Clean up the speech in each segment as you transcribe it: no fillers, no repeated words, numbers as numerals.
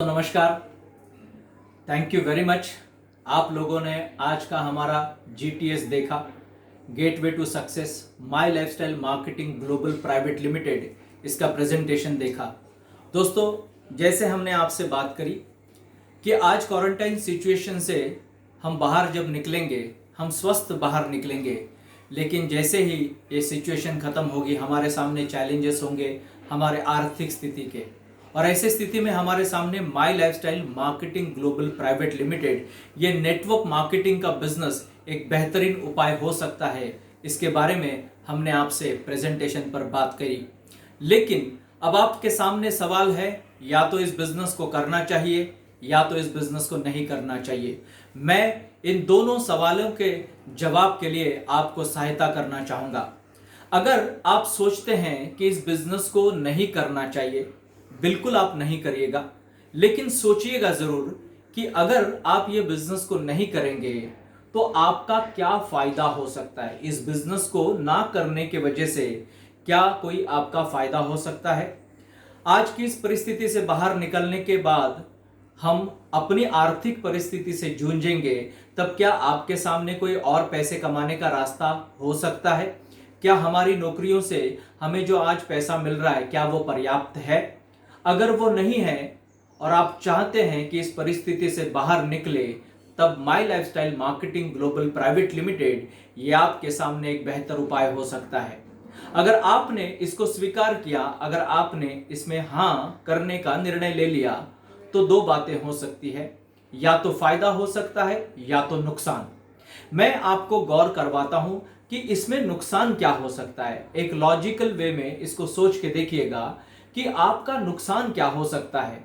तो नमस्कार। Thank you very much. आप लोगों ने आज का हमारा GTS देखा, gateway to success my lifestyle marketing global private limited, इसका प्रेजेंटेशन देखा। दोस्तों, जैसे हमने आपसे बात करी कि आज क्वारंटाइन सिचुएशन से हम बाहर जब निकलेंगे, हम स्वस्थ बाहर निकलेंगे, लेकिन जैसे ही ये सिचुएशन ख़त्म होगी हमारे सामने चैलेंजेस होंगे हमारे आर्थिक स्थिति के। और ऐसे स्थिति में हमारे सामने my lifestyle marketing global private limited, ये नेटवर्क मार्केटिंग का बिजनेस एक बेहतरीन उपाय हो सकता है। इसके बारे में हमने आपसे प्रेजेंटेशन पर बात करी, लेकिन अब आपके सामने सवाल है, या तो इस बिजनेस को करना चाहिए या तो इस बिजनेस को नहीं करना चाहिए। मैं इन दोनों सवालों के जवाब के लिए आपको सहायता करना चाहूँगा। अगर आप सोचते हैं कि इस बिजनेस को नहीं करना चाहिए, बिल्कुल आप नहीं करिएगा, लेकिन सोचिएगा ज़रूर कि अगर आप ये बिजनेस को नहीं करेंगे तो आपका क्या फ़ायदा हो सकता है। इस बिजनेस को ना करने के वजह से क्या कोई आपका फ़ायदा हो सकता है। आज की इस परिस्थिति से बाहर निकलने के बाद हम अपनी आर्थिक परिस्थिति से जूझेंगे, तब क्या आपके सामने कोई और पैसे कमाने का रास्ता हो सकता है? क्या हमारी नौकरियों से हमें जो आज पैसा मिल रहा है, क्या वो पर्याप्त है? अगर वो नहीं है और आप चाहते हैं कि इस परिस्थिति से बाहर निकले, तब my lifestyle marketing global private limited ये आपके सामने एक बेहतर उपाय हो सकता है। अगर आपने इसको स्वीकार किया, अगर आपने इसमें हाँ करने का निर्णय ले लिया, तो दो बातें हो सकती है, या तो फायदा हो सकता है या तो नुकसान। मैं आपको गौर करवाता हूं कि इसमें नुकसान क्या हो सकता है। एक लॉजिकल वे में इसको सोच के देखिएगा कि आपका नुकसान क्या हो सकता है।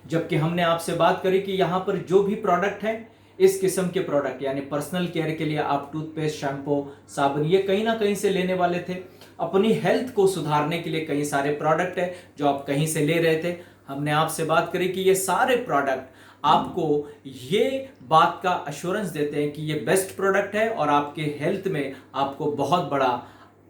जबकि हमने आपसे बात करी कि यहां पर जो भी प्रोडक्ट है, इस किस्म के प्रोडक्ट यानी पर्सनल केयर के लिए आप टूथपेस्ट, शैम्पू, साबुन, ये कहीं ना कहीं से लेने वाले थे। अपनी हेल्थ को सुधारने के लिए कई सारे प्रोडक्ट है जो आप कहीं से ले रहे थे। हमने आपसे बात करी कि ये सारे प्रोडक्ट आपको ये बात का अश्योरेंस देते हैं कि ये बेस्ट प्रोडक्ट है और आपके हेल्थ में आपको बहुत बड़ा,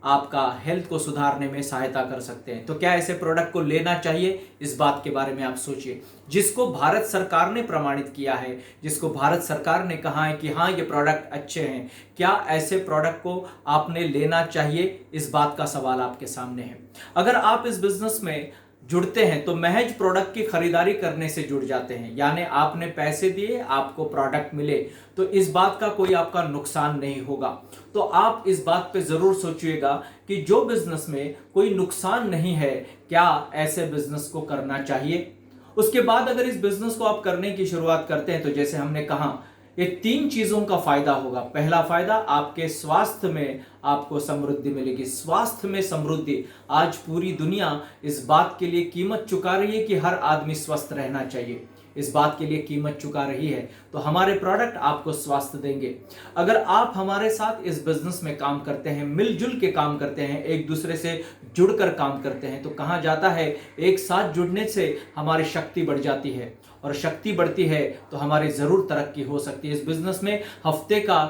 आपका हेल्थ को सुधारने में सहायता कर सकते हैं। तो क्या ऐसे प्रोडक्ट को लेना चाहिए, इस बात के बारे में आप सोचिए। जिसको भारत सरकार ने प्रमाणित किया है, जिसको भारत सरकार ने कहा है कि हाँ ये प्रोडक्ट अच्छे हैं, क्या ऐसे प्रोडक्ट को आपने लेना चाहिए, इस बात का सवाल आपके सामने है। अगर आप इस बिजनेस में जुड़ते हैं तो महज प्रोडक्ट की खरीदारी करने से जुड़ जाते हैं, यानी आपने पैसे दिए, आपको प्रोडक्ट मिले, तो इस बात का कोई आपका नुकसान नहीं होगा। तो आप इस बात पे जरूर सोचिएगा कि जो बिजनेस में कोई नुकसान नहीं है, क्या ऐसे बिजनेस को करना चाहिए। उसके बाद अगर इस बिजनेस को आप करने की शुरुआत करते हैं तो जैसे हमने कहा, ये तीन चीजों का फायदा होगा। पहला फायदा, आपके स्वास्थ्य में आपको समृद्धि मिलेगी। स्वास्थ्य में समृद्धि, आज पूरी दुनिया इस बात के लिए कीमत चुका रही है कि हर आदमी स्वस्थ रहना चाहिए, इस बात के लिए कीमत चुका रही है। तो हमारे प्रोडक्ट आपको स्वास्थ्य देंगे। अगर आप हमारे साथ इस बिजनेस में काम करते हैं, मिलजुल के काम करते हैं, एक दूसरे से जुड़कर काम करते हैं, तो कहा जाता है एक साथ जुड़ने से हमारी शक्ति बढ़ जाती है, और शक्ति बढ़ती है तो हमारी जरूर तरक्की हो सकती है। इस बिजनेस में हफ्ते का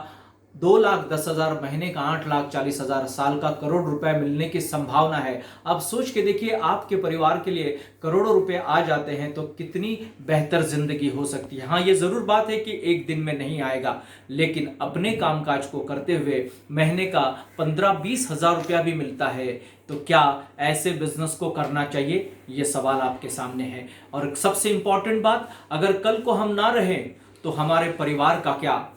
2,10,000, महीने का 8,40,000, साल का करोड़ रुपए मिलने की संभावना है। अब सोच के देखिए, आपके परिवार के लिए करोड़ों रुपए आ जाते हैं तो कितनी बेहतर जिंदगी हो सकती है। हाँ, ये जरूर बात है कि एक दिन में नहीं आएगा, लेकिन अपने कामकाज को करते हुए महीने का 15-20 हजार रुपया भी मिलता है। तो क्या ऐसे बिजनेस को करना चाहिए, ये सवाल आपके सामने है। और सबसे इंपॉर्टेंट बात, अगर कल को हम ना रहें तो हमारे परिवार का क्या,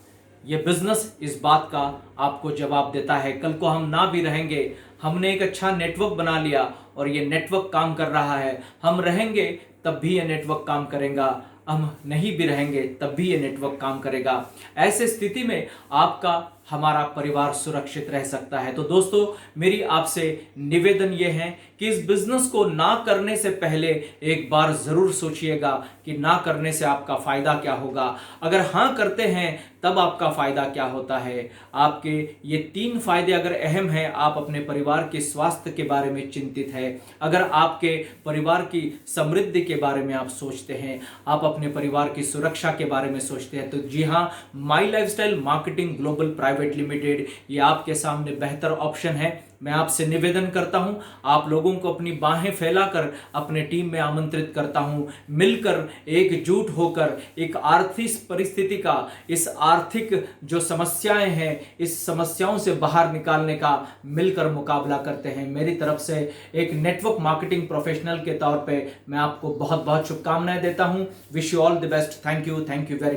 ये बिजनेस इस बात का आपको जवाब देता है। कल को हम ना भी रहेंगे, हमने एक अच्छा नेटवर्क बना लिया और ये नेटवर्क काम कर रहा है, हम रहेंगे तब भी ये नेटवर्क काम करेगा, हम नहीं भी रहेंगे तब भी ये नेटवर्क काम करेगा। ऐसे स्थिति में आपका, हमारा परिवार सुरक्षित रह सकता है। तो दोस्तों, मेरी आपसे निवेदन ये है कि इस बिजनेस को ना करने से पहले एक बार जरूर सोचिएगा कि ना करने से आपका फायदा क्या होगा। अगर हाँ करते हैं तब आपका फायदा क्या होता है। आपके ये तीन फायदे अगर अहम हैं, आप अपने परिवार के स्वास्थ्य के बारे में चिंतित है, अगर आपके परिवार की समृद्धि के बारे में आप सोचते हैं, आप अपने परिवार की सुरक्षा के बारे में सोचते हैं, तो जी हाँ, my lifestyle marketing global private private limited ये आपके सामने बेहतर ऑप्शन है। मैं आपसे निवेदन करता हूं, आप लोगों को अपनी बाहें फैलाकर अपने टीम में आमंत्रित करता हूं। मिलकर एकजुट होकर एक आर्थिक परिस्थिति का, इस आर्थिक जो समस्याएं हैं, इस समस्याओं से बाहर निकालने का मिलकर मुकाबला करते हैं। मेरी तरफ से एक नेटवर्क मार्केटिंग प्रोफेशनल के तौर पे मैं आपको बहुत बहुत शुभकामनाएं देता हूं। Wish you all the best. Thank you very much.